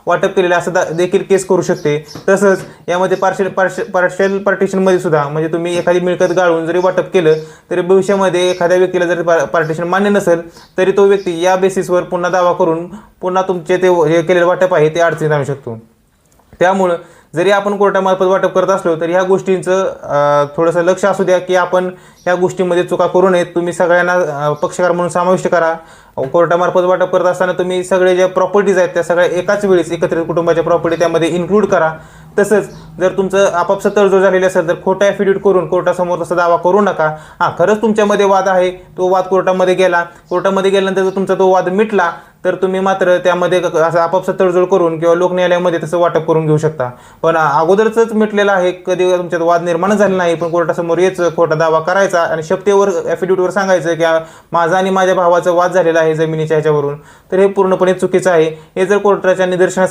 वाटप केलेलं असं देखील केस करू शकते। तसंच यामध्ये पार्शल पार्टिशनमध्ये सुद्धा म्हणजे तुम्ही एखादी मिळकत गाळून जरी वाटप केलं तरी भविष्यामध्ये एखाद्या व्यक्तीला जरी पार्टिशन मान्य नसेल तरी तो व्यक्ती या बेसिसवर पुन्हा दावा करून पुन्हा तुमचे ते हे केलेलं वाटप आहे ते अडचणीत आणू शकतो। त्यामुळं जरी आपण कोर्टामार्फत वाटप करत असलो तरी ह्या गोष्टींचं थोडंसं लक्ष असू द्या की आपण ह्या गोष्टींमध्ये चुका करू नयेत। तुम्ही सगळ्यांना पक्षकार म्हणून समाविष्ट करा। कोर्टामार्फत वाटप करत असताना तुम्ही सगळे ज्या प्रॉपर्टीज आहेत त्या सगळ्या एकाच वेळेस एकत्रित कुटुंबाच्या प्रॉपर्टी त्यामध्ये इन्क्लूड करा। तसंच जर तुमचं आपापसात तडजोड झालेली असेल तर खोटा ॲफिडेविट करून कोर्टासमोर तसा दावा करू नका। खरंच तुमच्यामध्ये वाद आहे, तो वाद कोर्टामध्ये गेल्यानंतर जर तुमचा तो वाद मिटला तर तुम्ही मात्र त्यामध्ये असं आपापसात तडजोड करून किंवा लोक न्यायालयामध्ये तसं वाटप करून घेऊ शकता। पण अगोदरच मिटलेलं आहे, कधी तुमच्यात वाद निर्माण झाला नाही, पण कोर्टासमोर यायचं, खोटा दावा करायचा आणि शपथेवर ॲफिडेविटवर सांगायचं की माझा आणि माझ्या भावाचा वाद झालेला आहे जमिनीच्या ह्याच्यावरून, तर हे पूर्णपणे चुकीचं आहे। हे जर कोर्टाच्या निदर्शनास